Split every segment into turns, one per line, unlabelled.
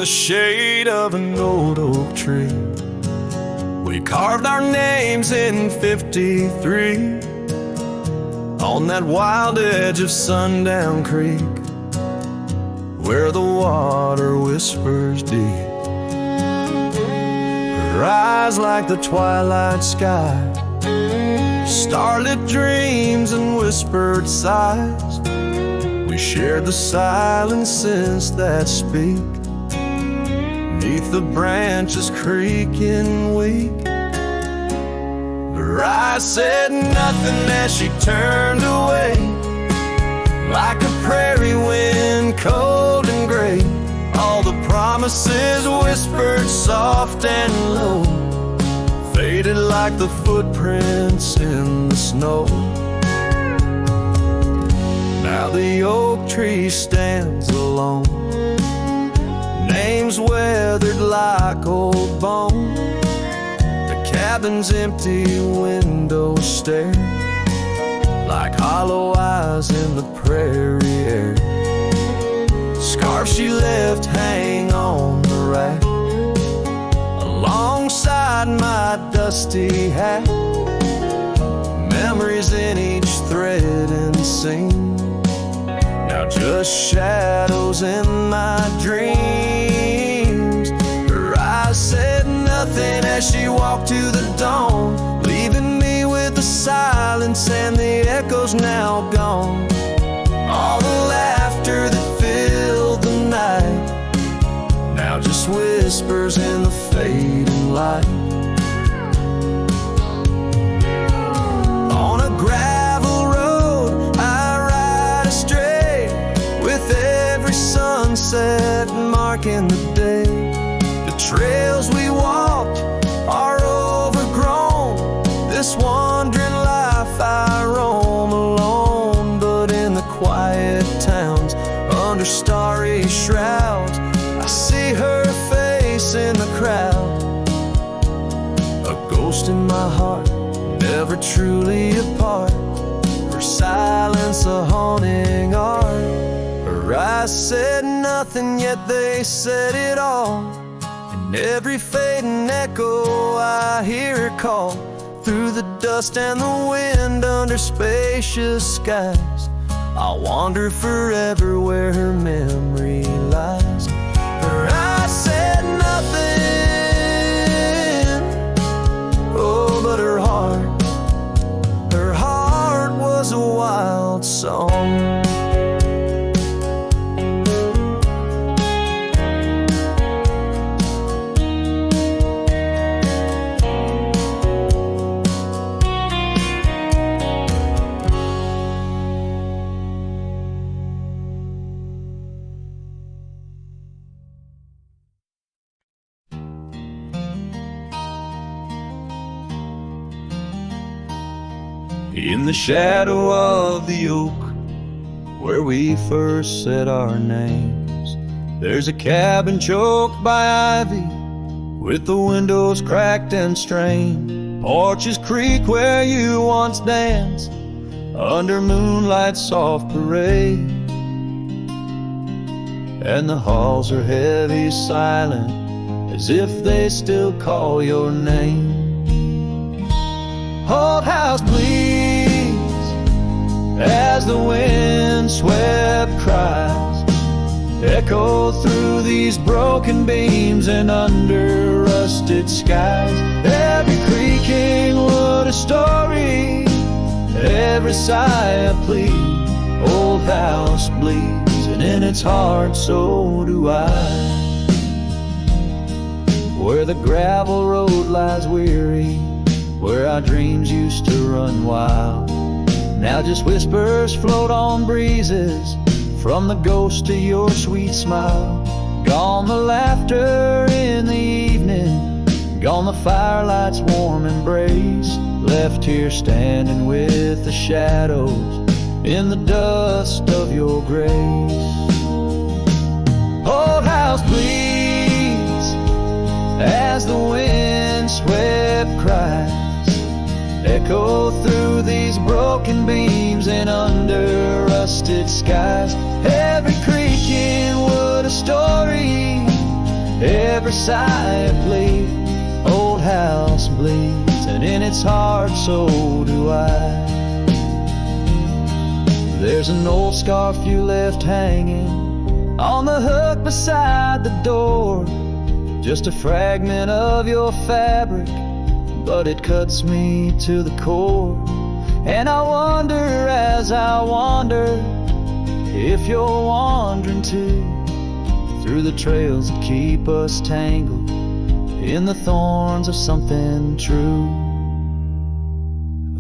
the shade of an old oak tree. We carved our names in 53 on that wild edge of Sundown Creek, where the water whispers deep. Her eyes like the twilight sky, starlit dreams and whispered sighs. We shared the silences that speak, neath the branches creaking weak. Her eyes said nothing as she turned away, like a prairie wind, cold and gray. All the promises whispered soft and low, faded like the footprints in the snow. Now the oak tree stands alone, names weathered like old bone. The cabin's empty windows stare like hollow eyes in the prairie air. Scarf she left hang on the rack alongside my dusty hat. Memories in each thread and seam, now just shadows in my dreams. Her eyes said nothing as she walked to the dawn, leaving me with the silence and the echoes now gone. All the laughter that filled the night, now just whispers in the fading light. On a gravel road I ride astray, with every sunset marking the day. The trails we walked are overgrown, this wandering life I roam alone. But in the quiet towns, under starry shrouds, I see her face in the crowd. A ghost in my heart, never truly apart, her silence a haunting art. Her eyes said nothing, yet they said it all. In every fading echo I hear her call, through the dust and the wind, under spacious skies. I'll wander forever where her memory lies. Her eyes said nothing, oh, but her heart was a wild song. In the shadow of the oak, where we first said our names, there's a cabin choked by ivy, with the windows cracked and strained. Porches creak where you once danced, under moonlight's soft parade. And the halls are heavy, silent, as if they still call your name. Old house, please, as the wind-swept cries echo through these broken beams and under rusted skies. Every creaking wood a story, every sigh a plea. Old house bleeds, and in its heart so do I. Where the gravel road lies weary, where our dreams used to run wild, now just whispers float on breezes from the ghost of your sweet smile. Gone the laughter in the evening, gone the firelight's warm embrace, left here standing with the shadows in the dust of your grace. Old house, please, as the wind swept cries echo through these broken beams and under rusted skies. Every creaking wood a story, every sigh a plea. Old house bleeds, and in its heart so do I. There's an old scarf you left hanging on the hook beside the door. Just a fragment of your fabric, but it cuts me to the core. And I wonder as I wander if you're wandering too, through the trails that keep us tangled in the thorns of something true.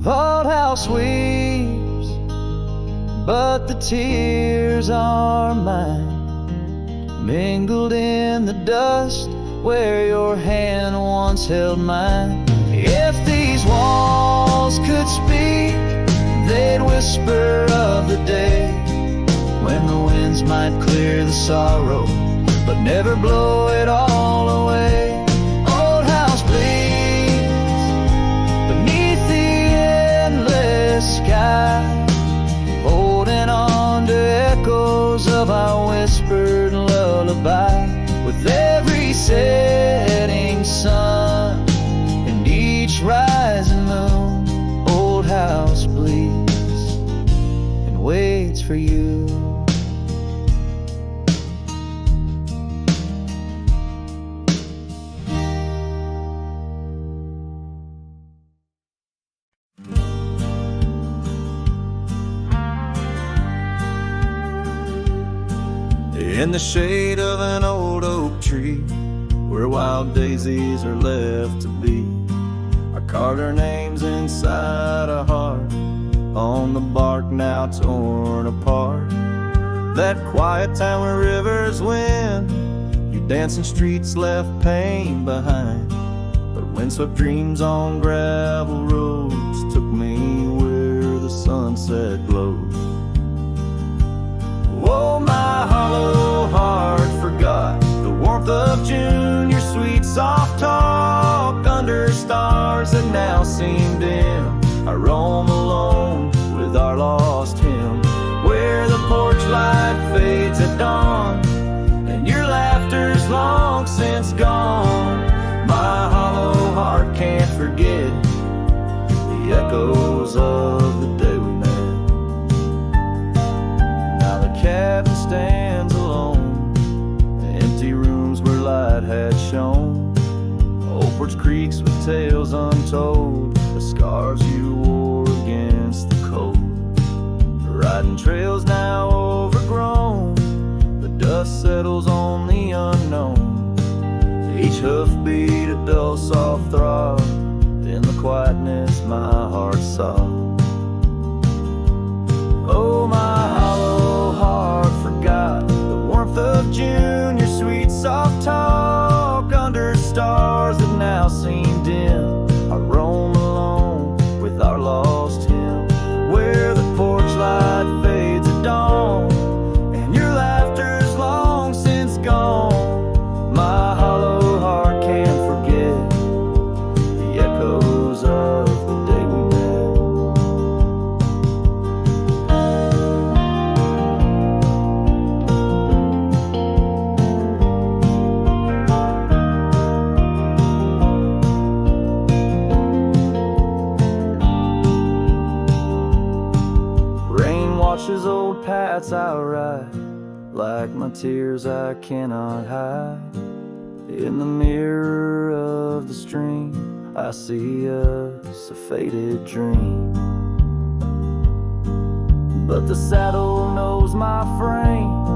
Old house weeps, but the tears are mine, mingled in the dust where your hand once held mine. If these walls could speak, they'd whisper of the day when the winds might clear the sorrow, but never blow it all away. Old house bleeds beneath the endless sky, holding on to echoes of our whispered lullaby. With every setting sun and each rising moon, old house bleeds and waits for you. In the shade of an old oak tree, where wild daisies are left to be, I carved our names inside a heart on the bark now torn apart. That quiet town where rivers win, your dancing streets left pain behind, but windswept dreams on gravel roads took me where the sunset glows. Oh, my hollow heart forgot the warmth of June, your sweet soft talk under stars that now seem dim. I roam alone with our lost hymn, where the porch light fades at dawn and your laughter's long since gone. My hollow heart can't forget the echoes of the day we met. Cabin stands alone, empty rooms where light had shone, old porch creaks with tales untold, the scars you wore against the cold. Riding trails now overgrown, the dust settles on the unknown, each hoofbeat a dull soft throb, in the quietness my heart saw. Oh, my hollow heart forgot the warmth of June, your sweet soft talk under stars that now seem dim. I roam alone with our lost hymn, where the porch light fades at dawn and your laughter's long since gone. My hollow heart can't forget the echoes of the day we met. Washes old paths I ride, like my tears I cannot hide. In the mirror of the stream, I see us a faded dream. But the saddle knows my frame,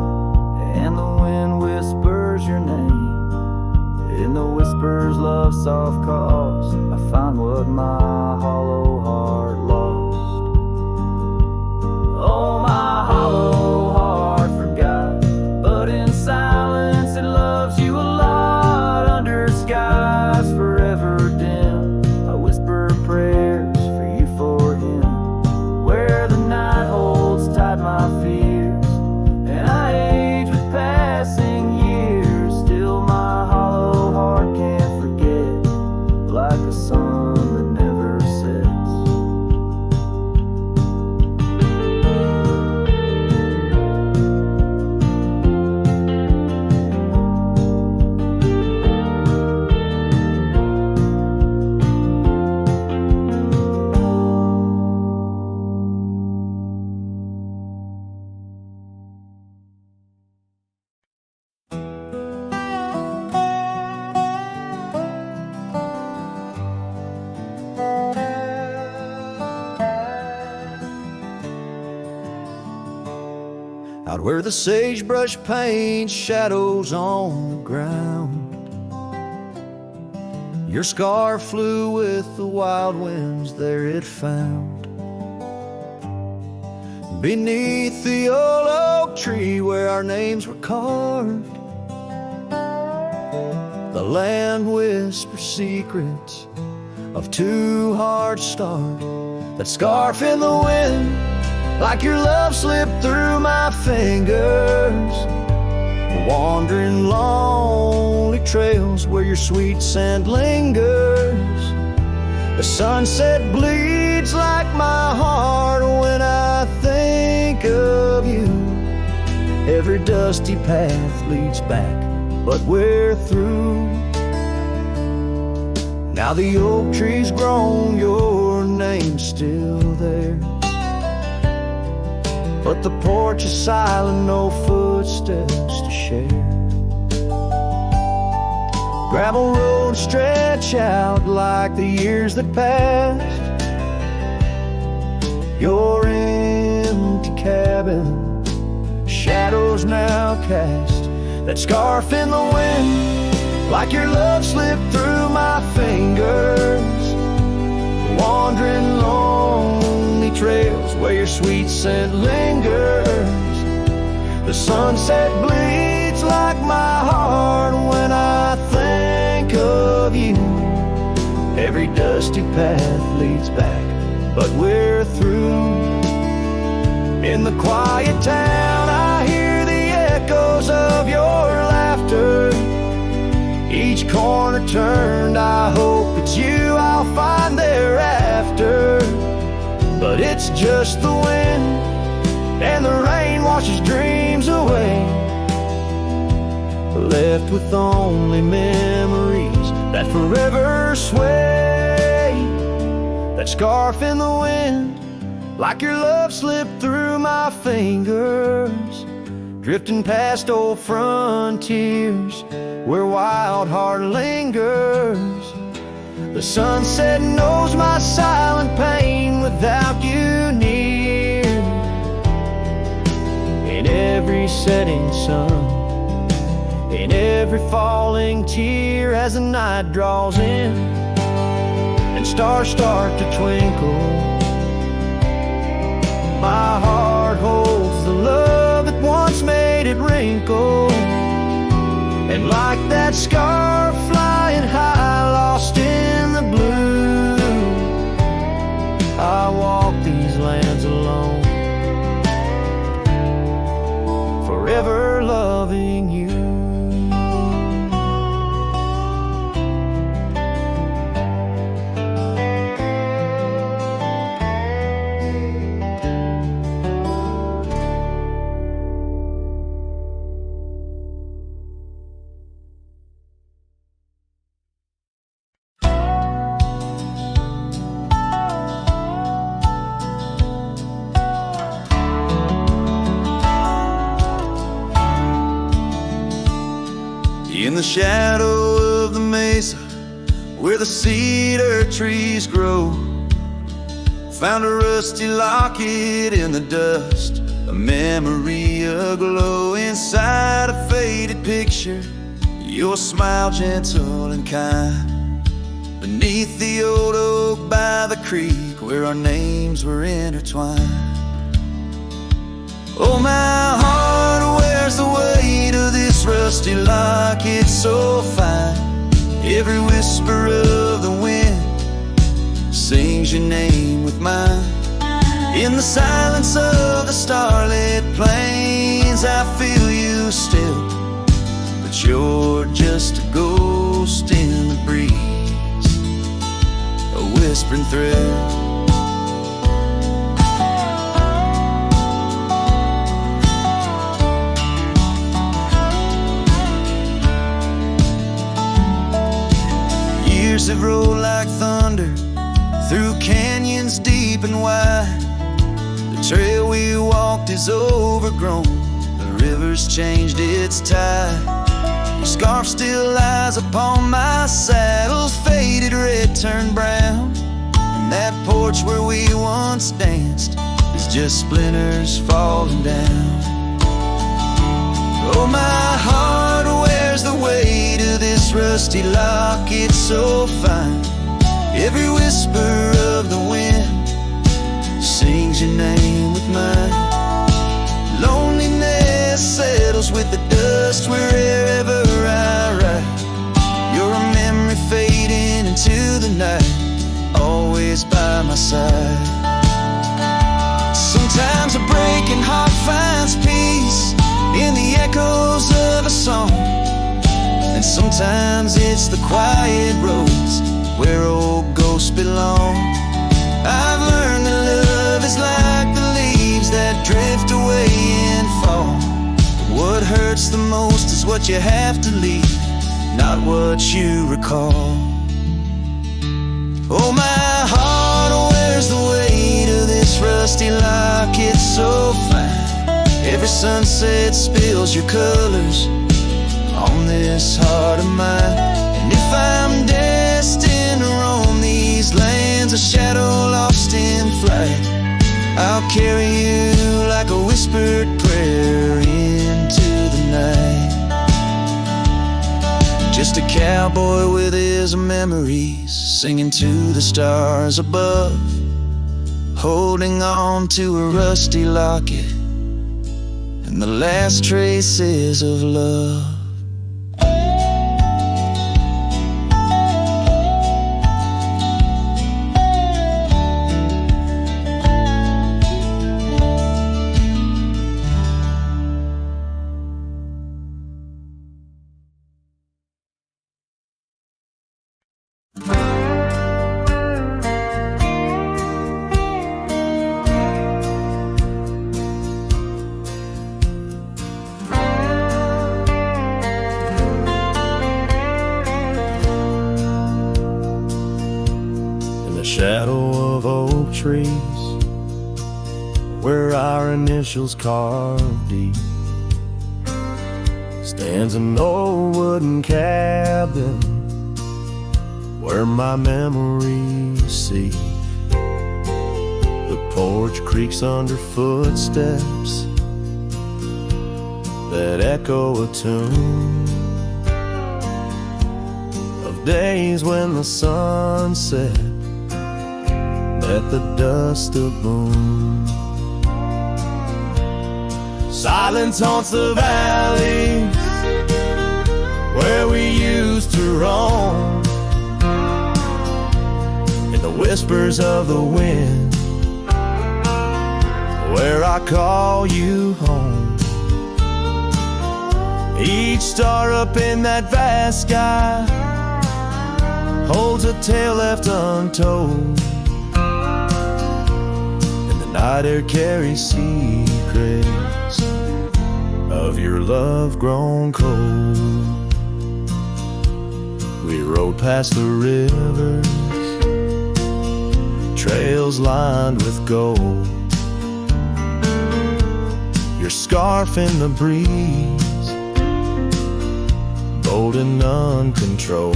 and the wind whispers your name. In the whispers love soft calls, I find what my hollow heart lost. Oh, my hollow heart forgot, but in silence it loves you a lot. Under skies forever dim, I whisper prayers for you, for him, where the night holds tight my fears, and I age with passing years. Still my hollow heart can't forget, like a sun that never sets. out where the sagebrush paints shadows on the ground. Your scar flew with the wild winds, there it found. Beneath the old oak tree where our names were carved, the land whispers secrets of two hearts starved. That scarf in the wind, like your love slipped through my fingers. Wandering lonely trails where your sweet scent lingers. The sunset bleeds like my heart when I think of you. Every dusty path leads back, but we're through. Now the oak tree's grown, your name's still there, but the porch is silent, no footsteps to share. Gravel roads stretch out like the years that passed. Your empty cabin, shadows now cast. That scarf in the wind, like your love slipped through my fingers. Wandering lonely trails where your sweet scent lingers. The sunset bleeds like my heart when I think of you. Every dusty path leads back, but we're through. In the quiet town I hear the echoes of your laughter. Each corner turned, I hope it's you I'll find thereafter. But it's just the wind, and the rain washes dreams away, left with only memories that forever sway. That scarf in the wind, like your love slipped through my fingers. Drifting past old frontiers where wild heart lingers. The sunset knows my silent pain without you near. In every setting sun, in every falling tear, as the night draws in and stars start to twinkle, my heart holds the love that once made it wrinkle. And like that scarf flying high, lost in the blue, I walk these lands alone, forever loving you.
In the shadow of the mesa, where the cedar trees grow, found a rusty locket in the dust, a memory aglow. Inside a faded picture, your smile gentle and kind. Beneath the old oak by the creek, where our names were intertwined. Oh, my heart wears the weight of this rusty locket so fine. Every whisper of the wind sings your name with mine. In the silence of the starlit plains, I feel you still, but you're just a ghost in the breeze, a whispering thrill. Years have rolled like thunder through canyons deep and wide. The trail we walked is overgrown, the river's changed its tide. Your scarf still lies upon my saddle's faded red turned brown. And that porch where we once danced is just splinters falling down. Oh, my heart wears the weight of this rusty locket so fine. Every whisper of the wind sings your name with mine. Loneliness settles with the dust wherever I ride. You're a memory fading into the night, always by my side. Sometimes a breaking heart finds peace in the echoes of a song, and sometimes it's the quiet roads where old ghosts belong. I've learned that love is like the leaves that drift away and fall. But what hurts the most is what you have to leave, not what you recall. Oh, my heart wears the weight of this rusty locket so fine. Every sunset spills your colors on this heart of mine. And if I'm destined to roam these lands, a shadow lost in flight, I'll carry you like a whispered prayer into the night. Just a cowboy with his memories, singing to the stars above, holding on to a rusty locket and the last traces of love.
Shadow of oak trees, where our initials carved deep, stands an old wooden cabin where my memories seek. The porch creaks under footsteps that echo a tune of days when the sun set at the dust of moon. Silence haunts the valleys where we used to roam, in the whispers of the wind where I call you home. Each star up in that vast sky holds a tale left untold. Night air carries secrets of your love grown cold. We rode past the rivers, trails lined with gold, your scarf in the breeze, bold and uncontrolled.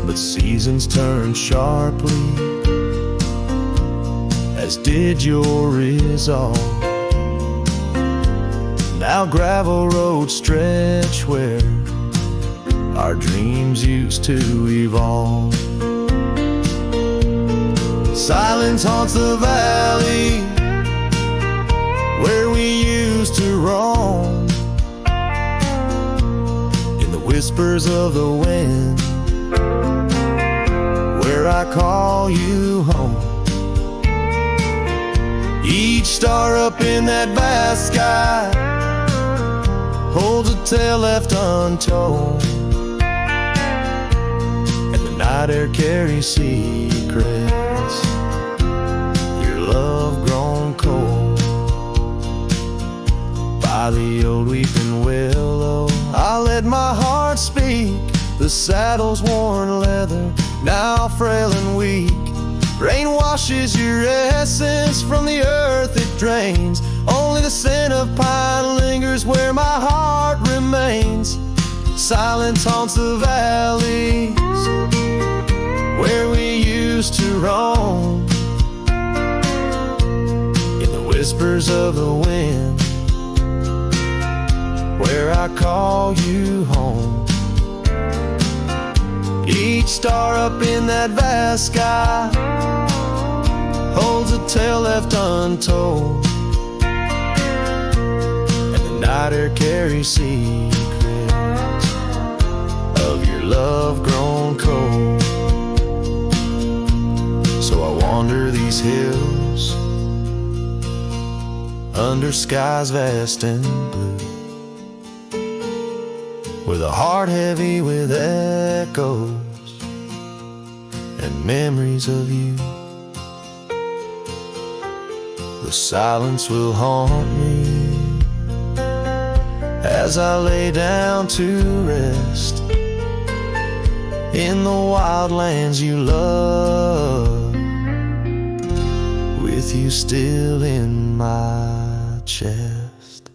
But seasons turn sharply, as did your resolve. Now gravel roads stretch where our dreams used to evolve. Silence haunts the valley where we used to roam, in the whispers of the wind where I call you home. Each star up in that vast sky holds a tale left untold, and the night air carries secrets, your love grown cold. By the old weeping willow, I let my heart speak. The saddle's worn leather, now frail and weak. Rain washes your essence from the earth it drains. Only the scent of pine lingers where my heart remains. Silence haunts the valleys where we used to roam, in the whispers of the wind where I call you home. Each star up in that vast sky holds a tale left untold, and the night air carries secrets of your love grown cold. So I wander these hills under skies vast and blue, with a heart heavy with echoes and memories of you. The silence will haunt me as I lay down to rest in the wild lands you love, with you still in my chest.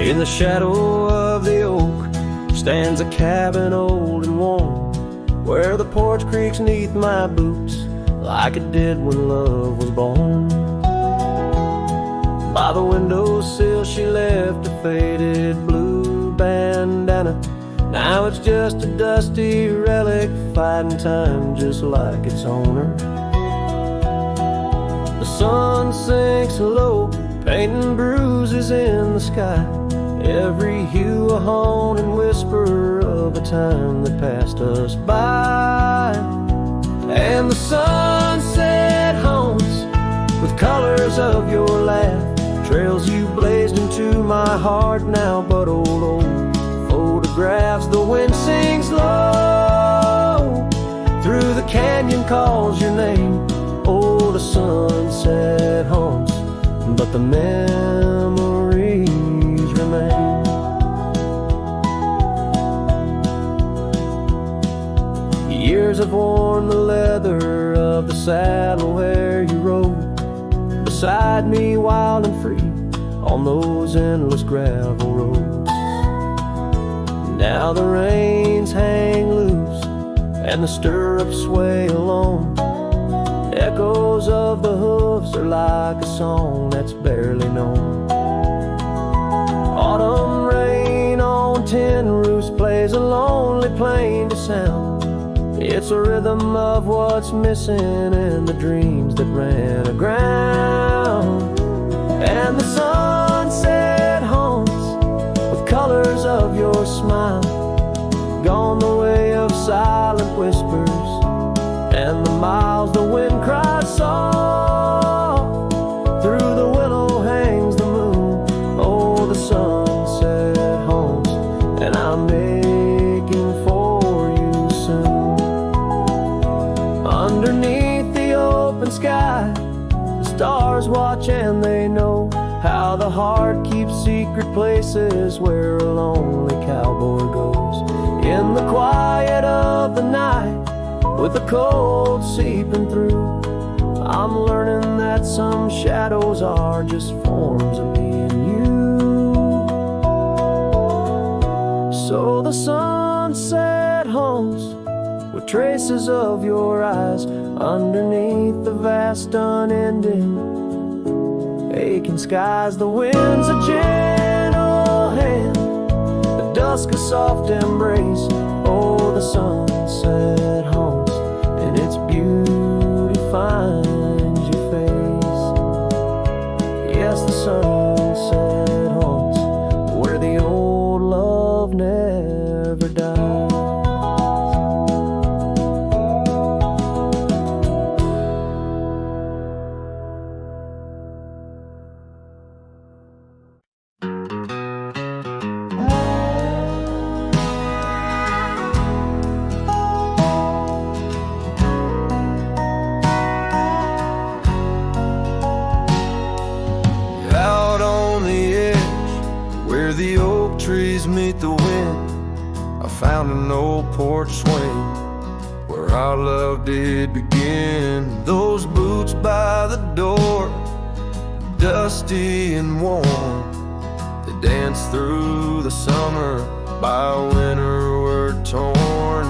In the shadow of the oak stands a cabin old and warm, where the porch creaks neath my boots like it did when love was born. By the windowsill she left a faded blue bandana. Now it's just a dusty relic fighting time just like its owner. The sun sinks low, painting bruises in the sky, every hue a haunting whisper of a time that passed us by. And the sunset haunts with colors of your laugh, trails you blazed into my heart now but old photographs. The wind sings low through the canyon, calls your name. Oh, the sunset haunts, but the memories remain. Years have worn the leather of the saddle where you rode beside me wild and free on those endless gravel roads. Now the reins hang loose and the stirrups sway alone. Echoes of the hooves are like a song that's barely known. Autumn rain on tin roofs plays a lonely plaintive sound. It's a rhythm of what's missing in the dreams that ran aground. And the sunset haunts with colors of your smile, gone the way of silent whispers and the miles the wind cries soft. Through the willow hangs the moon. Oh, the sunset haunts, and I'm making for you soon. Underneath the open sky, the stars watch and they know how the heart keeps secret places where a lonely cowboy goes. In the quiet of the night, with the cold seeping through, I'm learning that some shadows are just forms of me and you. So the sunset haunts with traces of your eyes underneath the vast unending aching skies. The wind's a gentle hand, the dusk a soft embrace. Oh, the sunset haunts, and its beauty finds your face. Yes, the sunset haunts where the old love never dies.
The oak trees meet the wind, I found an old porch swing where our love did begin. Those boots by the door, dusty and warm, they dance through the summer, by winter we're torn.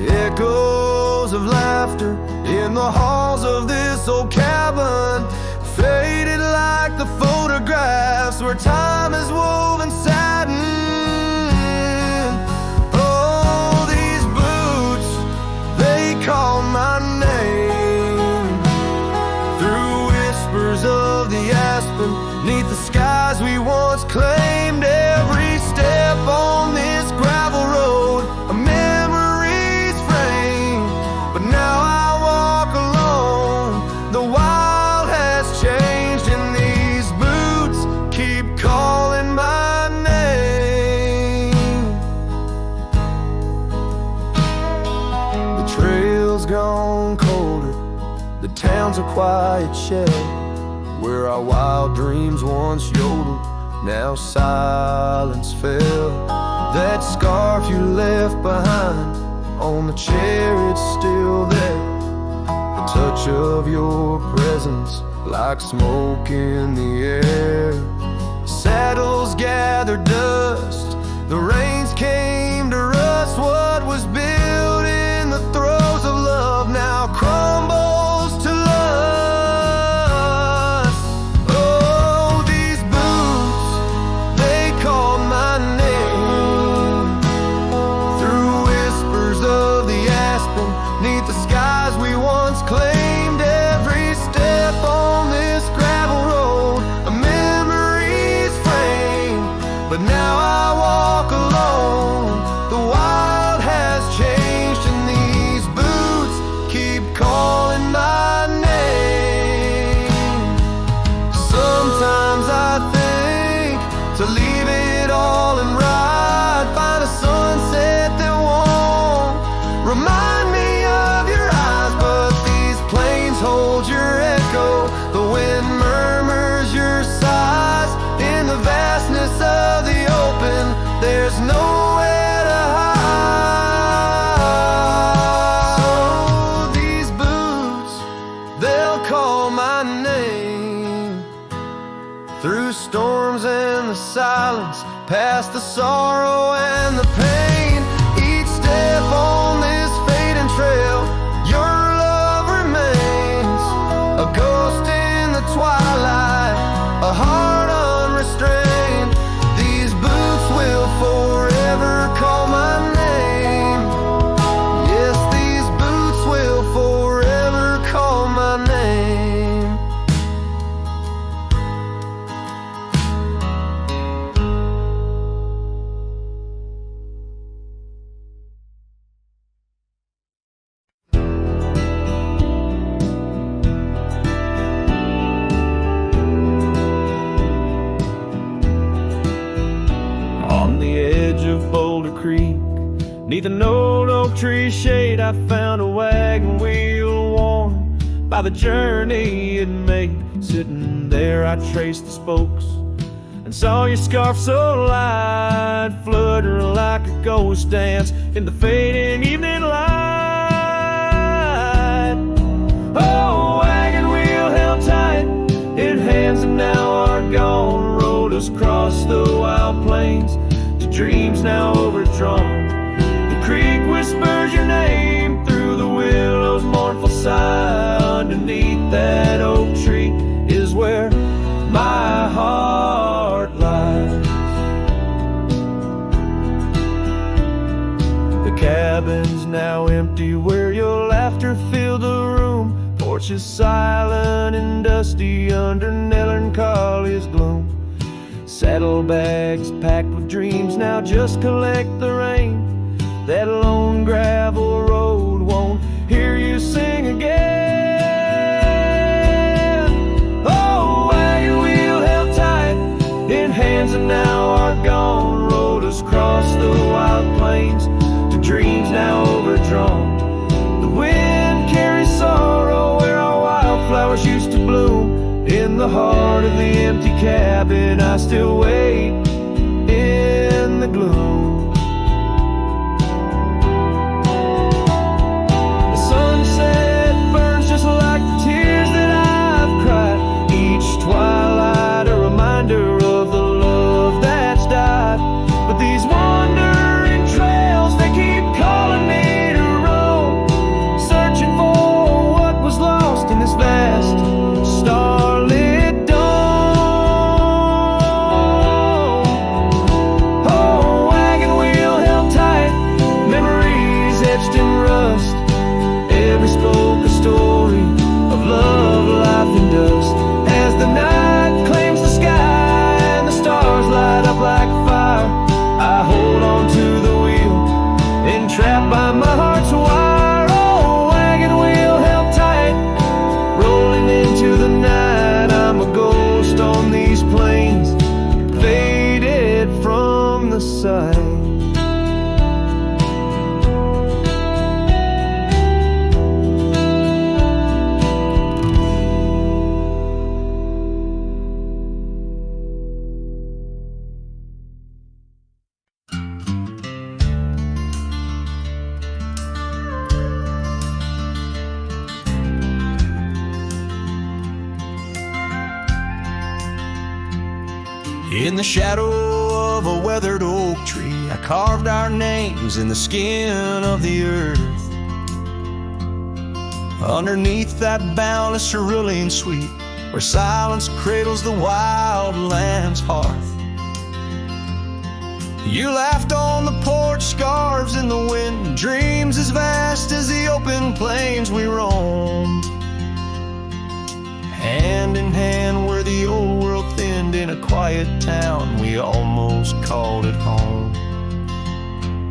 Echoes of laughter in the halls of this old cabin, faded like the photographs where time is woven satin. Oh, these boots, they call my name through whispers of the aspen, 'neath the skies we once claimed. Every step on this gravel road, a memory's frame, but now I walk alone. The wild has changed and these boots keep calling my name. The trail's gone colder, the town's a quiet shell, where our wild dreams once yodeled, now silence fell. That scarf you left behind on the chair, it's still there. The touch of your presence like smoke in the air. Saddles gathered dust, the rains came to rust. What was built in the throes of love now crumbles to lust. Oh, these boots, they call my name through whispers of the aspen, 'neath the skies we once claimed. Every step on this gravel road, a memory's frame, but now I walk alone. The wild has changed and these boots keep calling my name. Sometimes I think to leave it all and ride, find a sunset that won't remind me of your eyes, but these plains hold your echo, the wind murmurs your sighs. In the vastness of the open, there's nowhere to hide. So these boots, they'll call my name through storms and the silence, past the sorrow and the pain. Each step on this fading trail, your love remains a ghost in the twilight, a heart unrestrained. These boots will forever call my name. Yes, these boots will forever call my name.
On the edge of Boulder Creek, 'neath an old oak tree shade, I found a wagon wheel worn by the journey it made. Sitting there I traced the spokes and saw your scarf so light, flutter like a ghost dance in the fading evening light. Oh, wagon wheel held tight in hands that now are gone, rolled us across the wild plains to dreams now overdrawn. The creek whispers your name through the willow's mournful sigh. Underneath that oak tree is where my heart lies. The cabin's now empty where your laughter filled the room. Porch is silent and dusty under melancholy's gloom. Saddlebags packed with dreams now just collect the rain. That lone gravel road won't hear you sing again. Oh, wagon wheel held tight in hands that now are gone, rolled us across the wild plains to dreams now overdrawn. The wind carries sorrow where our wildflowers used to bloom. In the heart of the empty cabin, I still wait in the gloom. The sunset burns just like the tears that I've cried. Each twilight a reminder of the love that
In the shadow of a weathered oak tree, I carved our names in the skin of the earth. Underneath that boundless cerulean sweet, where silence cradles the wild lamb's hearth. You laughed on the porch, scarves in the wind, dreams as vast as the open plains we roamed. Hand in hand where the old world thinned, in a quiet town we almost called it home.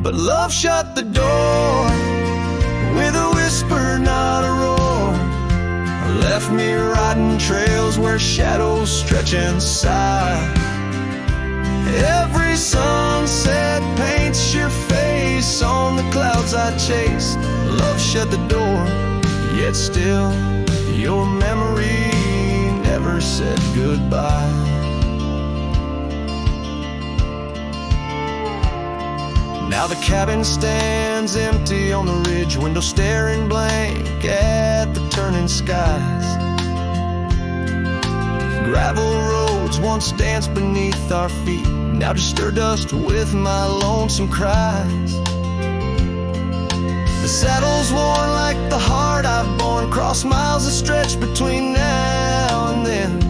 But love shut the door with a whisper, not a roar. Left me riding trails where shadows stretch and sigh. Every sunset paints your face on the clouds I chase. Love shut the door, yet still your memory never said goodbye. Now the cabin stands empty on the ridge, window staring blank at the turning skies. Gravel roads once danced beneath our feet, now just stir dust with my lonesome cries. The saddle's worn like the heart I've borne, cross miles of stretch between now and then.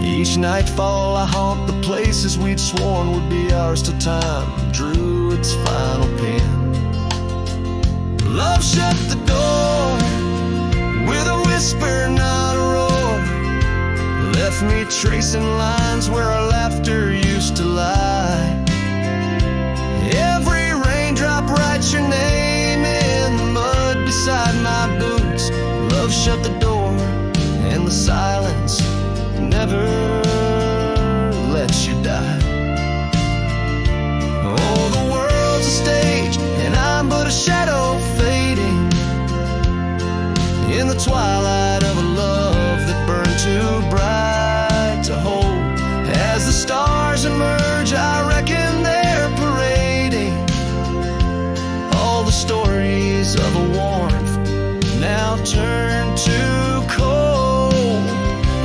Each nightfall I haunt the places we'd sworn would be ours till time drew its final pen. Love shut the door with a whisper, not a roar. Left me tracing lines where our laughter used to lie. Every raindrop writes your name in the mud beside my boots. Love shut the door, and the silence never lets you die. Oh, the world's a stage, and I'm but a shadow fading in the twilight of a love that burned too bright to hold. As the stars emerge, I reckon they're parading all the stories of a warmth now turned to cold.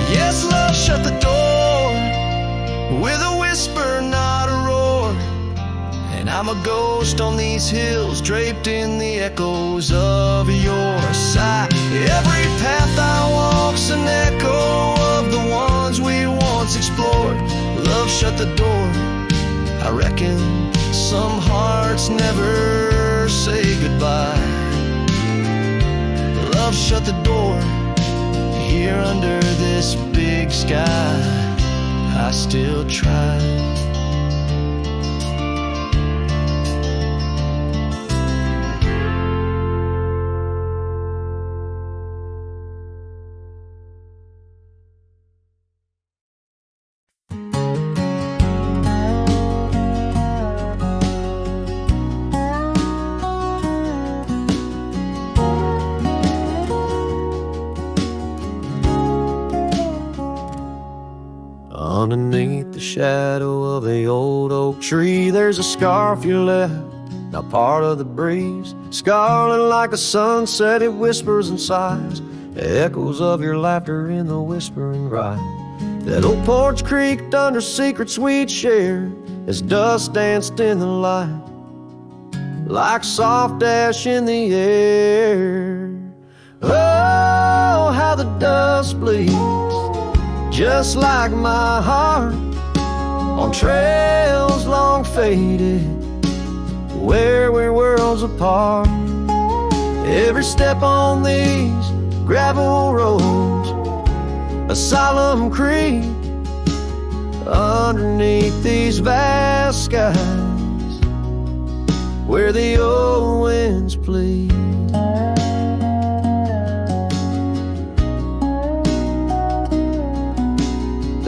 Yes, love shut the door with a whisper, not a roar. And I'm a ghost on these hills, draped in the echoes of your sigh. Every path I walk's an echo of the ones we once explored. Love shut the door, I reckon some hearts never say goodbye. Love shut the door, here under this big sky I still try.
Underneath the shadow of the old oak tree, there's a scarf you left, now part of the breeze. Scarlet like a sunset, it whispers and sighs, echoes of your laughter in the whispering ride. That old porch creaked under secrets we'd shared as dust danced in the light, like soft ash in the air. Oh, how the dust bleeds, just like my heart, on trails long faded, where we're worlds apart. Every step on these gravel roads, a solemn creep underneath these vast skies, where the old winds plead.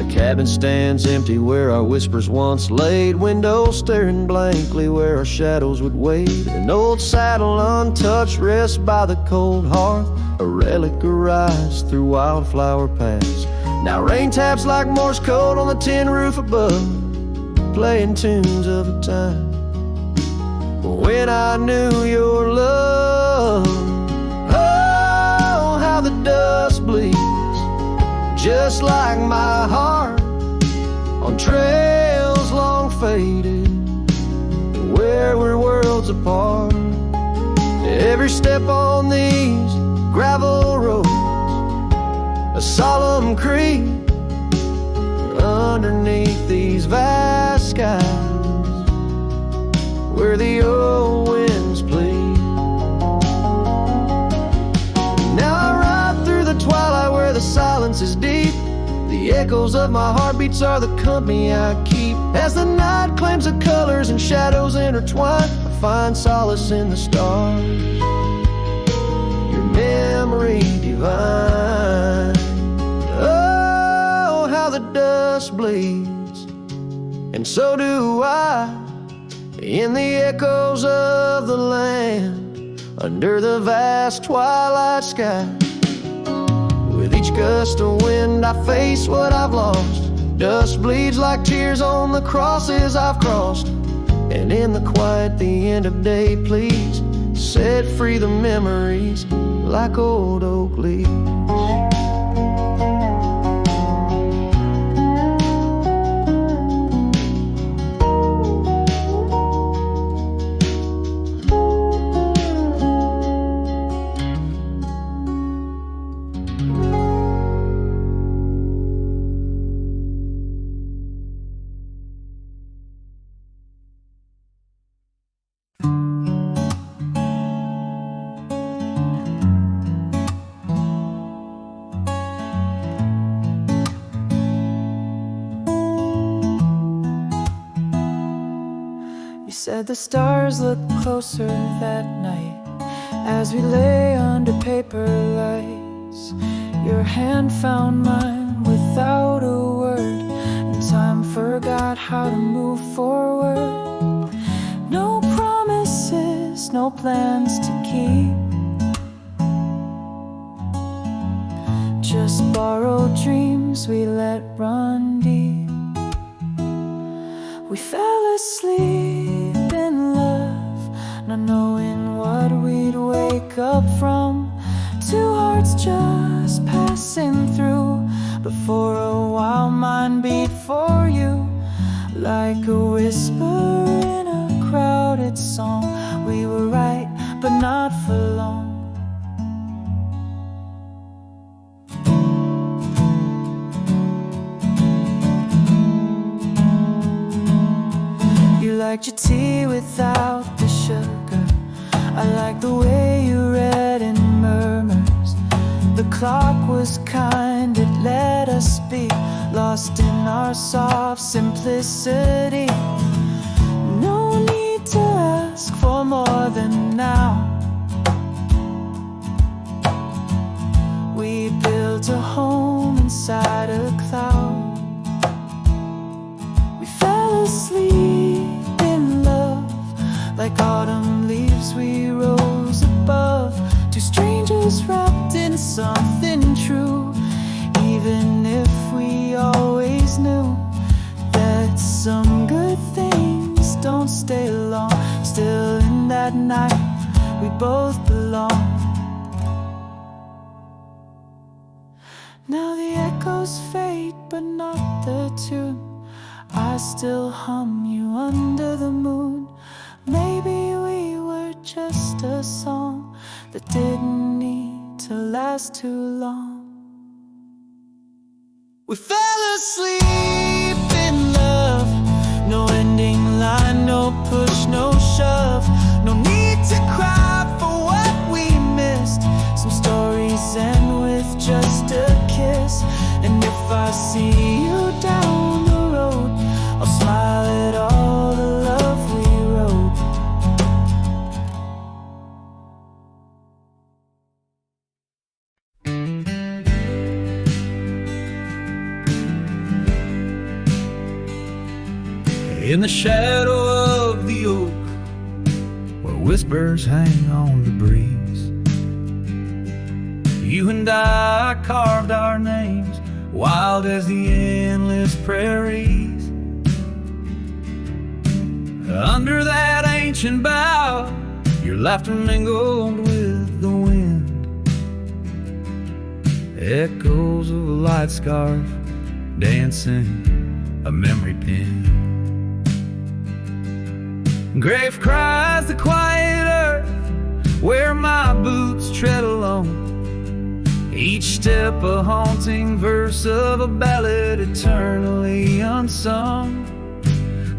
Cabin stands empty where our whispers once laid, windows staring blankly where our shadows would wade. An old saddle untouched rests by the cold hearth, a relic arise through wildflower paths. Now rain taps like Morse code on the tin roof above, playing tunes of a time when I knew your love. Oh, how the dust bleeds, just like my heart, some trails long faded, where we're worlds apart. Every step on these gravel roads, a solemn creed underneath these vast skies, where the old winds bleed. Now I ride through the twilight where the silence is deep. The echoes of my heartbeats are the company I keep. As the night claims the colors and shadows intertwine, I find solace in the stars, your memory divine. Oh, how the dust bleeds, and so do I, in the echoes of the land, under the vast twilight sky. With each gust of wind I face what I've lost. Dust bleeds like tears on the crosses I've crossed. And in the quiet, the end of day, please set free the memories like old oak leaves.
Said the stars look closer that night as we lay under paper lights. Your hand found mine without a word, and time forgot how to move forward. No promises, no plans to keep, just borrowed dreams we let run deep. We fell asleep in love, not knowing what we'd wake up from. Two hearts just passing through, but for a while mine beat for you, like a whisper in a crowded song. We were right, but not for long. You liked your tea without the sugar. I liked the way you read in murmurs. The clock was kind, it let us speak, lost in our soft simplicity. No need to ask for more than now. We built a home inside a cloud. We fell asleep in love, like autumn leaves we rose above. Two strangers wrapped in something true, even if we always knew that some good things don't stay long. Still in that night we both belong. Now the echoes fade, but not the tune. I still hum you under the moon. Maybe we were just a song that didn't need to last too long. We fell asleep in love, no ending line, no push, no shove. No need to cry for what we missed. Some stories end with just a kiss. And if I see you down the road, I'll smile at all the love we wrote.
In the shadow of the oak, where whispers hang on the breeze, you and I carved our names, wild as the endless prairies. Under that ancient bough, your laughter mingled with the wind. Echoes of a light scarf dancing a memory pin. Grave cries the quiet earth where my boots tread alone. Each step a haunting verse of a ballad eternally unsung.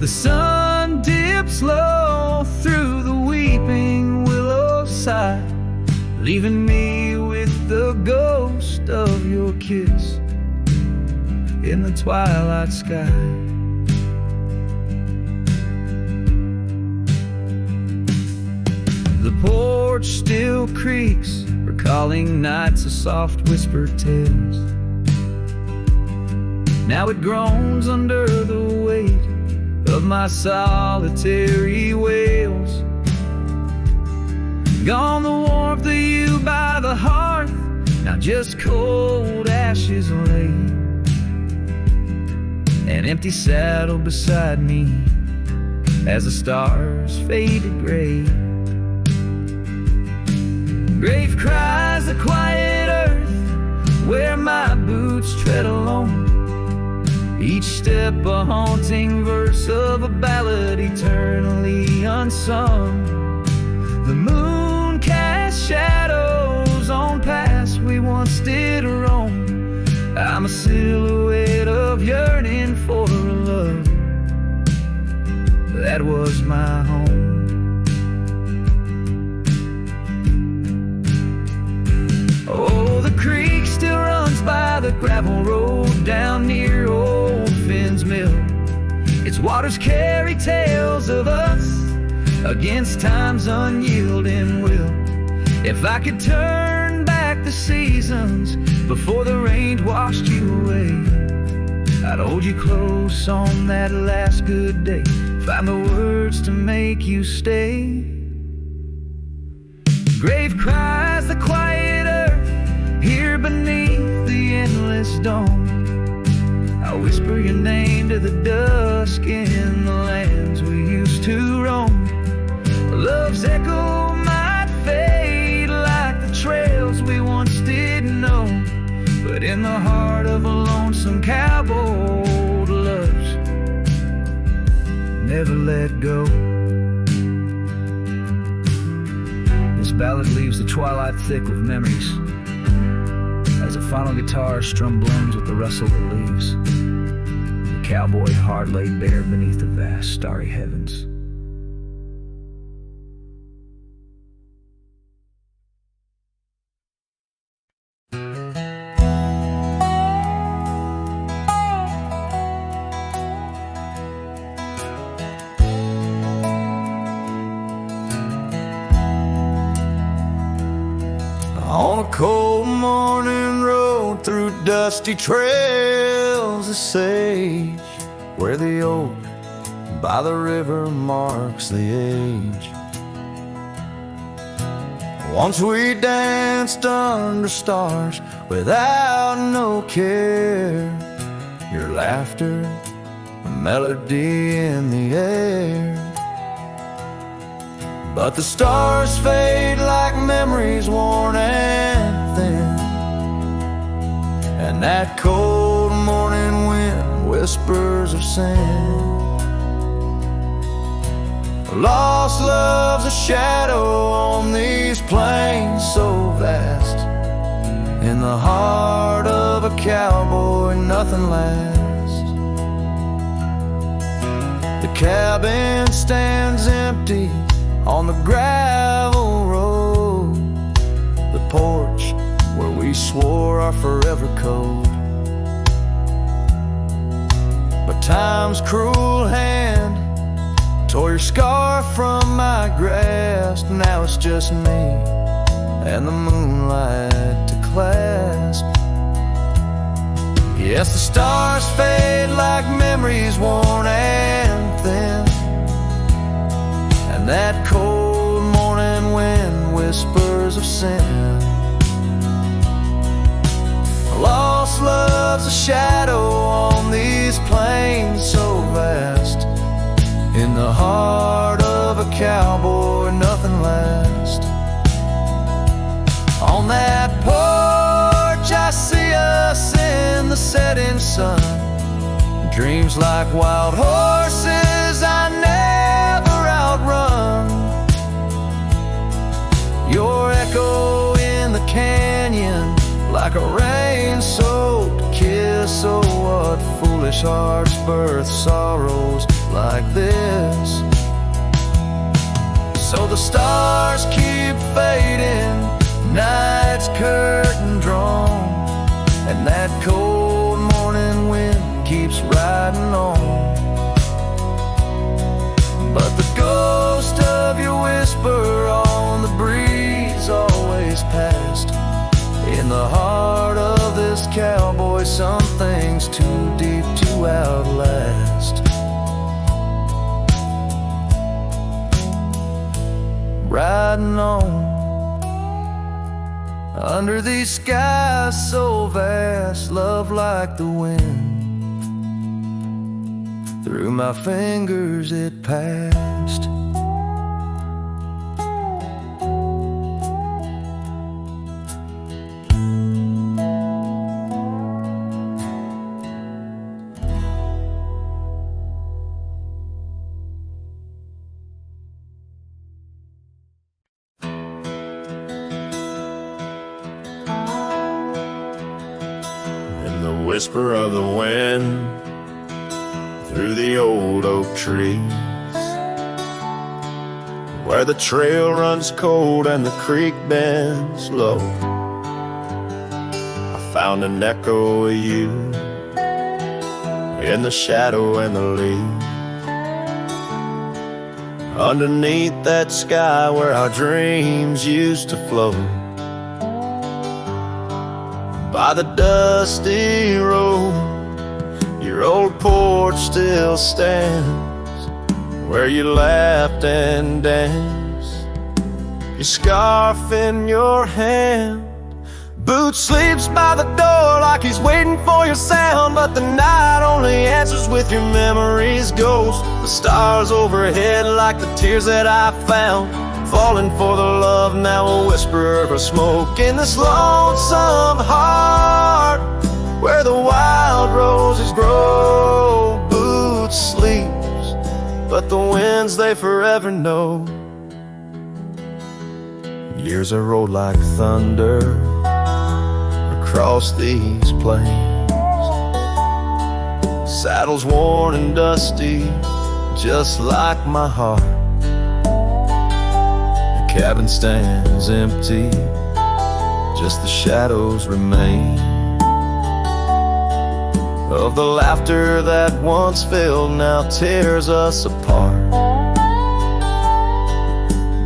The sun dips low through the weeping willow side, leaving me with the ghost of your kiss in the twilight sky. The porch still creaks, recalling nights of soft whispered tales. Now it groans under the weight of my solitary wails. Gone the warmth of you by the hearth, now just cold ashes lay. An empty saddle beside me as the stars faded gray. Grave cries the quiet earth where my boots tread alone. Each step a haunting verse of a ballad eternally unsung. The moon casts shadows on paths we once did roam. I'm a silhouette of yearning for a love that was my home. Oh, the creek still runs by the gravel road down near old Finn's Mill. Its waters carry tales of us against time's unyielding will. If I could turn back the seasons before the rain washed you away, I'd hold you close on that last good day, find the words to make you stay. Grave cries the quiet earth here beneath the endless dawn. I whisper your name to the dusk in the lands we used to roam. Love's echo might fade like the trails we once didn't know, but in the heart of a lonesome cowboy, old loves never let go. This ballad leaves the twilight thick with memories as a final guitar strum blends with the rustle of leaves. The cowboy heart laid bare beneath the vast starry heavens.
On a cold morning road through dusty trails of sage, where the oak by the river marks the age. Once we danced under stars without no care, your laughter, a melody in the air. But the stars fade like memories worn and thin, and that cold morning wind whispers of sin. Lost love's a shadow on these plains so vast. In the heart of a cowboy nothing lasts. The cabin stands empty on the gravel road, the porch where we swore our forever code. But time's cruel hand tore your scarf from my grasp. Now it's just me and the moonlight to clasp. Yes, the stars fade like memories worn and thin, and that cold morning wind whispers of sin. Lost love's a shadow on these plains so vast. In the heart of a cowboy nothing lasts. On that porch I see us in the setting sun, Dreams like wild horses I never outrun. Your echo in the canyon like a rain-soaked kiss. Oh, what foolish hearts birth sorrows like this. So the stars keep fading, night's curtain drawn, and that cold morning wind keeps riding on. But the ghost of your whisper on the breeze always passed. In the heart of this cowboy, some things too deep to outlast. Riding on under these skies so vast, love like the wind. Through my fingers it passed.
In the whisper of the wind, through the old oak trees, where the trail runs cold and the creek bends low, I found an echo of you in the shadow and the leaves. Underneath that sky where our dreams used to float, by the dusty road, your old porch still stands, where you laughed and danced, your scarf in your hand. Boots sleeps by the door like he's waiting for your sound, but the night only answers with your memory's ghost. The stars overhead like the tears that I found, falling for the love, now a whisper of smoke in this lonesome heart, where the wild roses grow. Boots sleeps, but the winds they forever know. Years are rolled like thunder across these plains, saddles worn and dusty just like my heart. The cabin stands empty, just the shadows remain of the laughter that once filled, now tears us apart.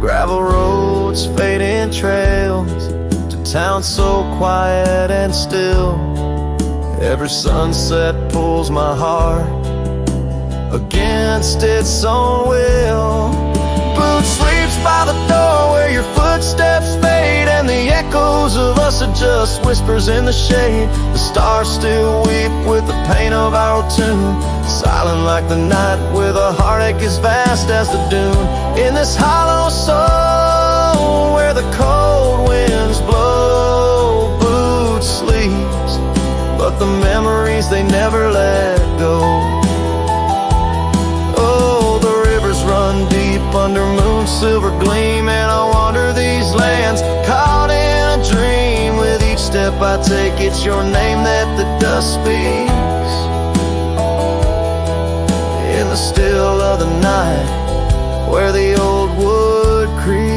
Gravel roads, fading trails, to towns so quiet and still. Every sunset pulls my heart against its own will. Boots sleeps by the door where your footsteps fade, and the echoes of us are just whispers in the shade. The stars still weep with the pain of our tune, silent like the night with a heartache as vast as the dune. In this hollow soul where the cold winds blow, Boots sleeps, but the memories they never let go. Oh, the rivers run deep under moon's silver gleam, and I wander these lands caught in a dream. With each step I take, it's your name that the dust speaks. In the still of the night, where the old wood creaks,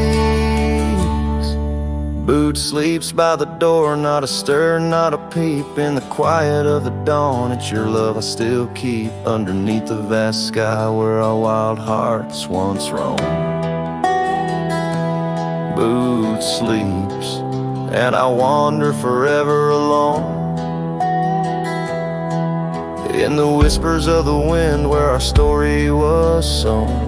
Boots sleeps by the door, not a stir, not a peep. In the quiet of the dawn, it's your love I still keep, underneath the vast sky where our wild hearts once roamed. Boots sleeps, and I wander forever alone, in the whispers of the wind where our story was sown.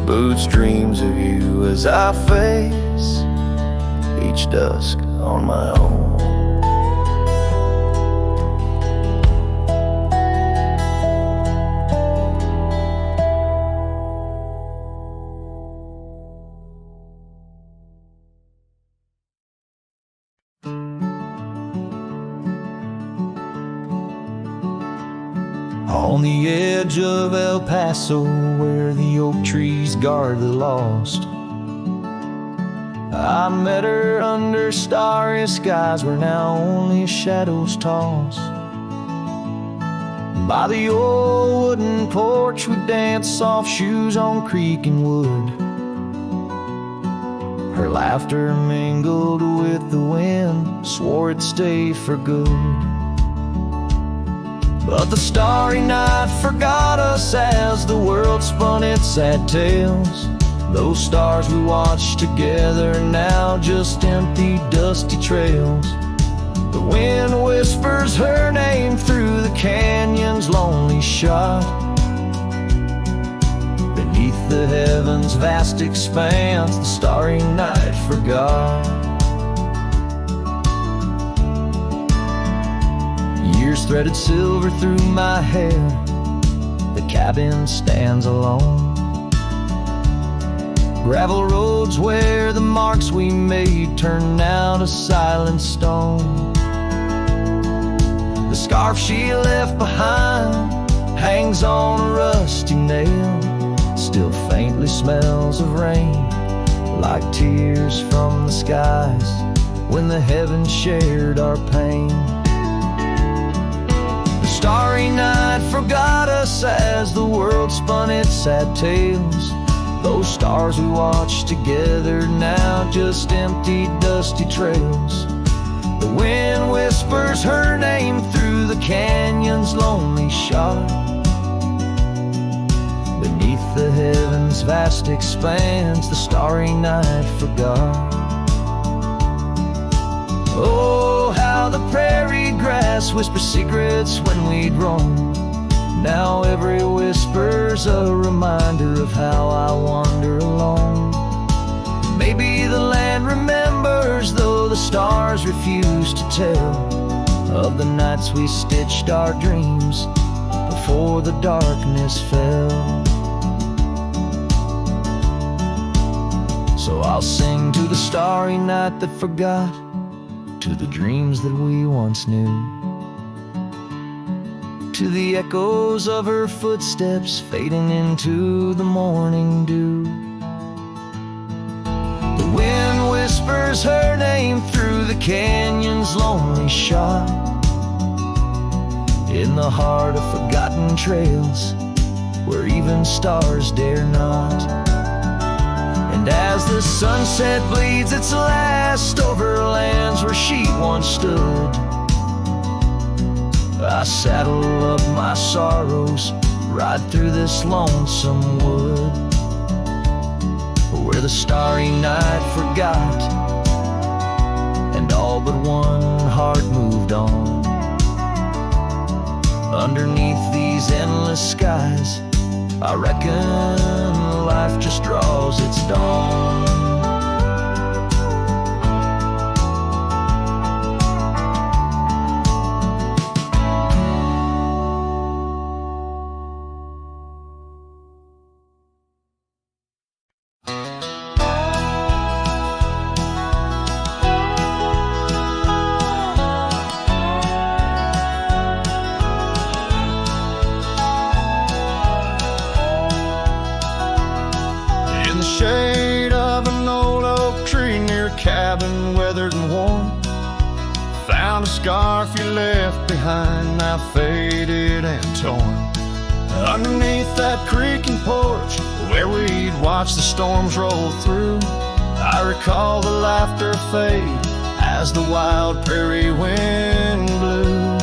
Boots dreams of you as I face each dusk on my own.
On the edge of El Paso, where the oak trees guard the lost, I met her under starry skies where now only shadows toss. By the old wooden porch we danced, soft shoes on creaking wood. Her laughter mingled with the wind, swore it'd stay for good. But the starry night forgot us as the world spun its sad tales. Those stars we watched together now just empty, dusty trails. The wind whispers her name through the canyon's lonely shot. Beneath the heavens' vast expanse, the starry night forgot. Years threaded silver through my hair, the cabin stands alone. Gravel roads where the marks we made turn now to silent stone. The scarf she left behind hangs on a rusty nail, still faintly smells of rain, like tears from the skies when the heavens shared our pain. The starry night forgot us as the world spun its sad tales. Those stars we watched together now just empty, dusty trails. The wind whispers her name through the canyon's lonely shot. Beneath the heavens' vast expanse, the starry night forgot. Oh, how the prairie grass whispers secrets when we'd roam. Now every whisper's a reminder of how I wander alone. Maybe the land remembers, though the stars refuse to tell, of the nights we stitched our dreams before the darkness fell. So I'll sing to the starry night that forgot, to the dreams that we once knew, to the echoes of her footsteps fading into the morning dew. The wind whispers her name through the canyon's lonely shot, in the heart of forgotten trails where even stars dare not. And as the sunset bleeds its last over lands where she once stood, I saddle up my sorrows, ride through this lonesome wood, where the starry night forgot, and all but one heart moved on. Underneath these endless skies, I reckon life just draws its dawn.
Shade of an old oak tree near a cabin weathered and worn, found a scarf you left behind, now faded and torn. Underneath that creaking porch where we'd watch the storms roll through, I recall the laughter fade as the wild prairie wind blew.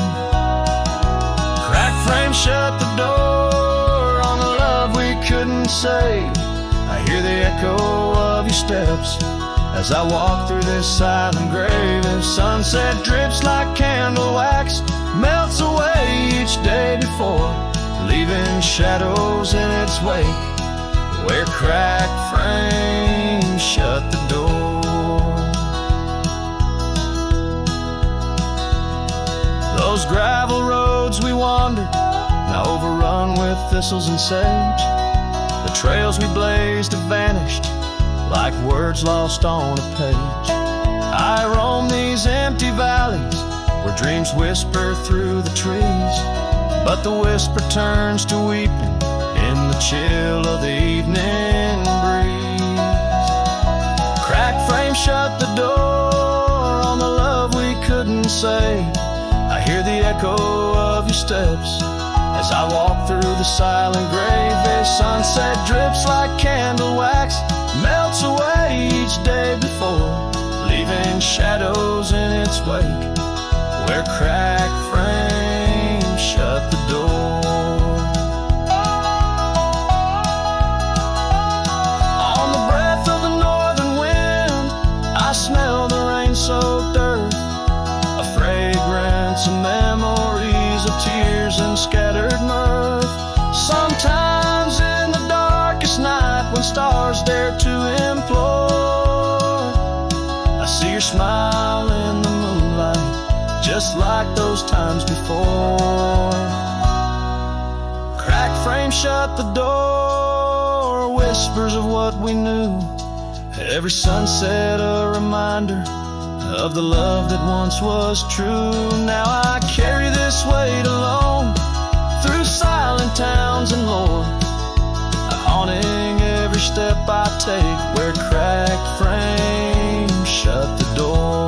Cracked frame shut the door on the love we couldn't say. I hear the echo of your steps as I walk through this silent grave. If sunset drips like candle wax, melts away each day before, leaving shadows in its wake where cracked frames shut the door. Those gravel roads we wandered, now overrun with thistles and sage. The trails we blazed have vanished like words lost on a page. I roam these empty valleys where dreams whisper through the trees. but the whisper turns to weeping in the chill of the evening breeze. Cracked frame shut the door on the love we couldn't say. I hear the echo of your steps as I walk through the silent grave. The sunset drips like candle wax, melts away each day before, leaving shadows in its wake where cracked frames shut the door. On the breath of the northern wind, I smell the rain-soaked earth, a fragrance of memories of tears and scattered mirth. Sometimes in the darkest night, when stars dare to implore, I see your smile in the moonlight, just like those times before. Cracked frame shut the door, whispers of what we knew. Every sunset a reminder of the love that once was true. Now I carry this weight alone through silent towns and lore, haunting every step I take where cracked frames shut the door.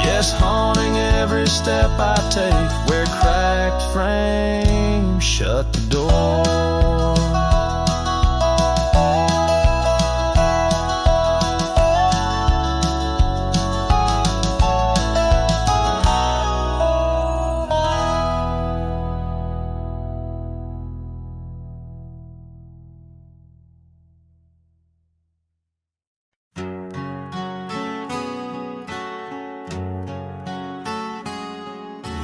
Yes, haunting every step I take where cracked frames shut the door.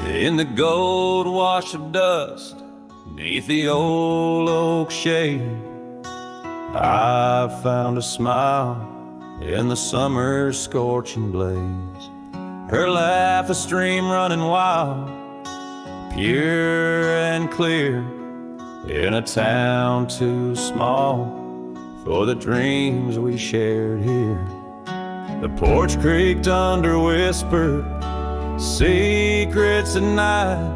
In the gold wash of dust, neath the old oak shade, I found a smile in the summer's scorching blaze. Her laugh a stream running wild, pure and clear, in a town too small for the dreams we shared here. The porch creaked under whispered secrets at night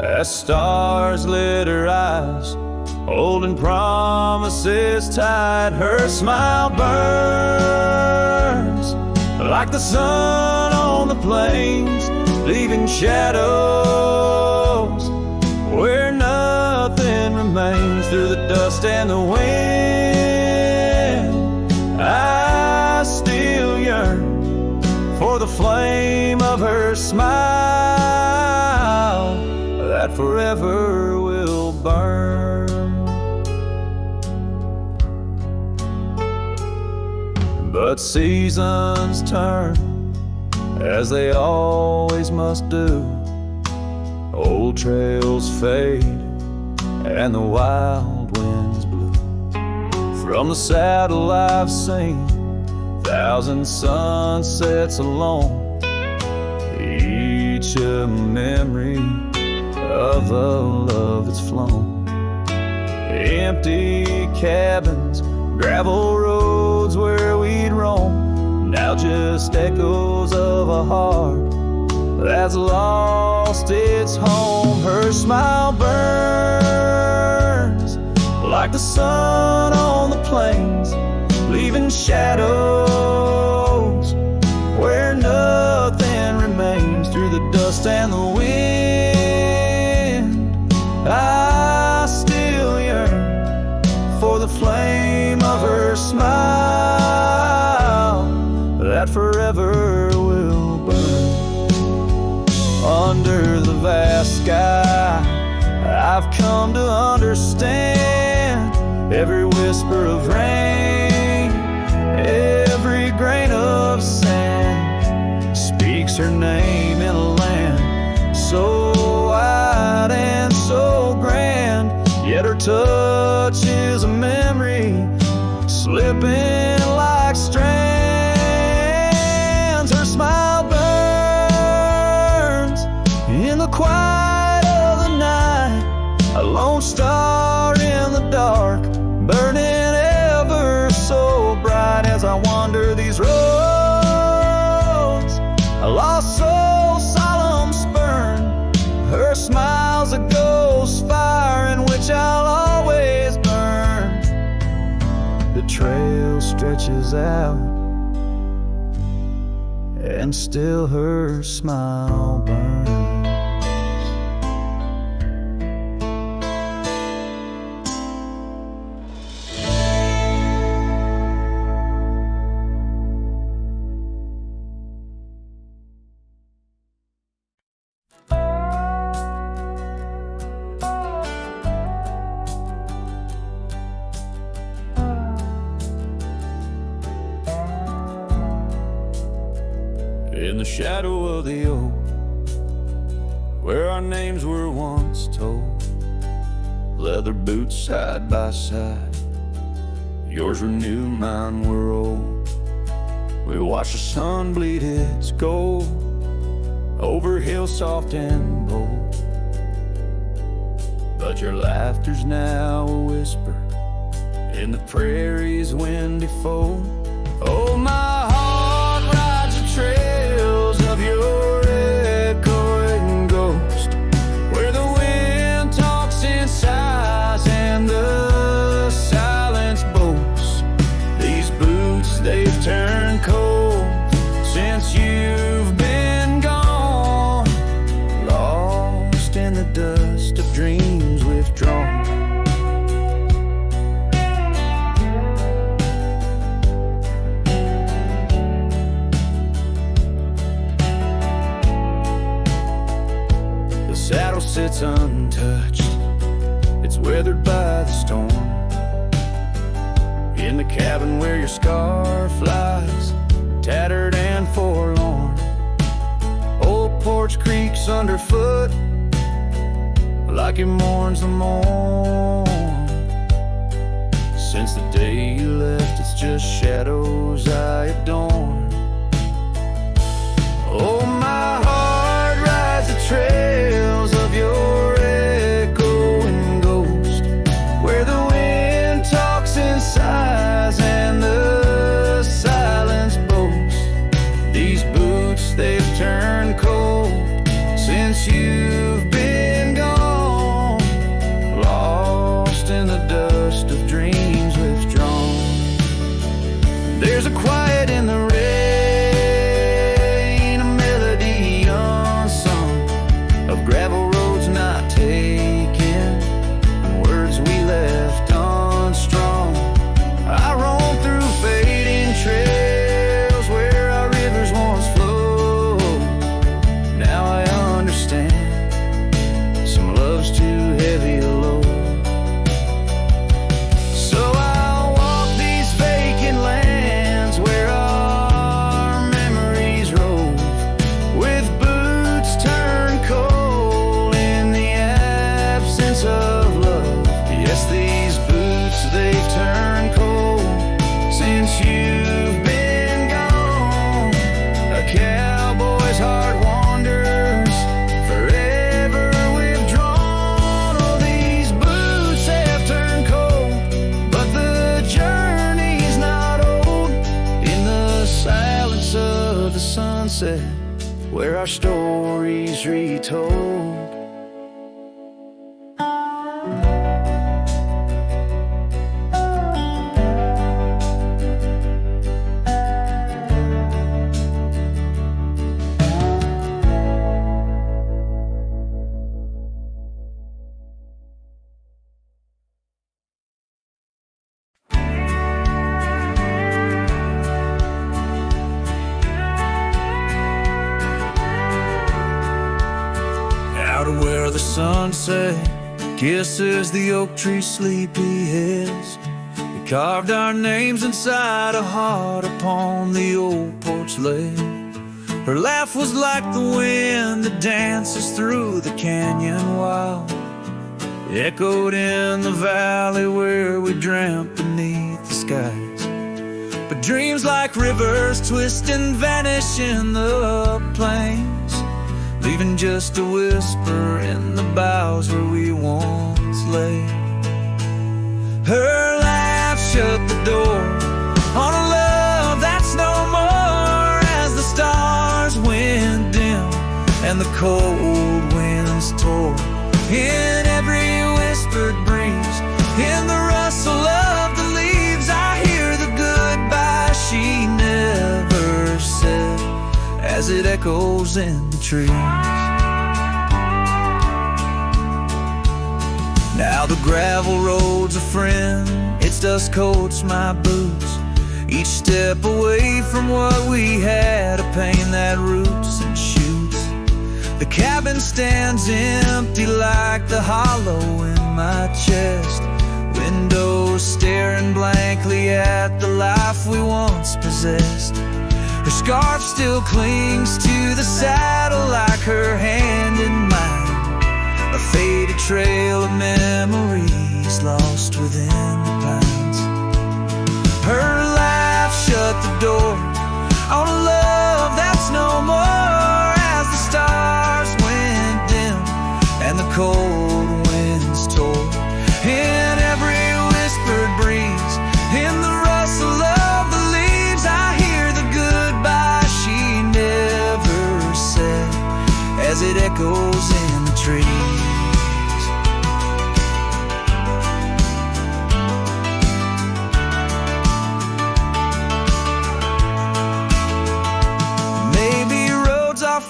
as stars lit her eyes, holding promises tight. Her smile burns like the sun on the plains, leaving shadows where nothing remains. Through the dust and the wind, I still yearn for the flame of her smile that forever will burn. But seasons turn, as they always must do. Old trails fade and the wild winds blow. From the saddle I've seen 1,000 sunsets alone, each a memory of a love that's flown. Empty cabins, gravel roads where we'd roam, now just echoes of a heart that's lost its home. Her smile burns like the sun on the plains, leaving shadows where nothing remains. Through the dust and the wind, I still yearn for the flame of her smile that forever will burn. Under the vast sky, I've come to understand every whisper of rain, every grain of sand speaks her name in a land so wide and so grand. Yet her touch is a memory slipping like strands. Her smile burns in the quiet of the night, a lone star in the dark, burning ever so bright. As I wander these roads, a lost soul solemn spurn, her smile
stretches out, and still her smile burns.
In the shadow of the oak, where our names were once told, leather boots side by side, yours were new, mine were old. We watched the sun bleed its gold over hills soft and bold, but your laughter's now a whisper in the prairie's windy fold. Oh, my heart rides the trails of your echoing ghost, where the wind talks in sighs and the silence boasts. These boots, they've turned cold since you've been gone, lost in the dust of dreams withdrawn. Saddle sits untouched, it's weathered by the storm. In the cabin where your scar flies, tattered and forlorn. Old porch creaks underfoot like it mourns the morn. Since the day you left, it's just shadows I adorn. Oh, my heart rides the trails of your echoing ghost, where the wind talks in sighs and the silence boasts. These boots, they've turned cold since you've been gone, lost in the dust of dreams withdrawn. There's a quiet in the rain, a melody unsung, of gravel roads not taken, and words we left unstrung. I roam through fading trails where our rivers once flowed. Now I understand, some love's too heavy a load. So I'll walk these vacant lands where our memories rove, with boots turned cold in the absence of love. Yes, these boots, they've turned cold since you've been gone. A cowboy's heart wanders, forever withdrawn. Oh, these boots have turned cold, but the journey's not old. In the silence of the sunset, where our stories retold. Out of where the sunset kisses the oak tree's sleepy heads, we carved our names inside a heart upon the old porch ledge. Her laugh was like the wind that dances through the canyon wild, echoed in the valley where we dreamt beneath the skies. But dreams like rivers twist and vanish in the plains, leaving just a whisper in the boughs where we once lay. Her laugh shut the door on a love that's no more, as the stars went dim and the cold winds tore. In every whispered breeze, in the rustle of the leaves, I hear the goodbye
as it echoes in the trees. Now the gravel road's a friend, its dust coats my boots. Each step away from what we had, a pain that roots and shoots. The cabin stands empty like the hollow in my chest. Windows staring blankly at the life we once possessed. Her scarf still clings to the saddle like her hand in mine. A faded trail of memories lost within the pines. Her laugh shut the door on a love that's no more, as the stars went dim and the cold winds tore. In every whispered breeze, in the rustle of the leaves, I hear the goodbye she never said as it echoes in the trees.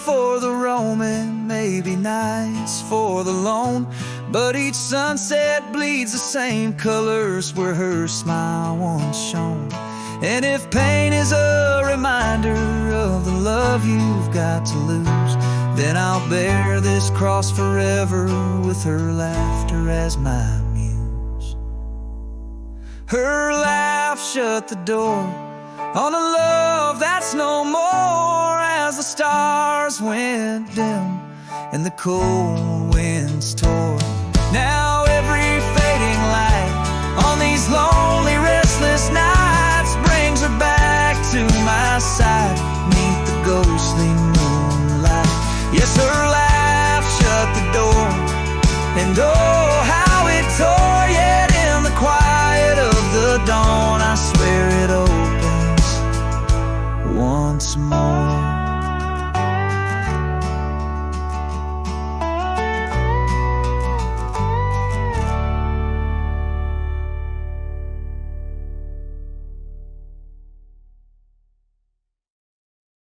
For the roaming, maybe nights for the lone, but each sunset bleeds the same colors where her smile once shone. And if pain is a reminder of the love you've got to lose, then I'll bear this cross forever with her laughter as my muse. Her laugh shut the door on a love that's no more, as the stars went dim and the cold winds tore. Now every fading light on these lonely, restless nights brings her back to my side, neath the ghostly moonlight. Yes, her laugh shut the door, and oh,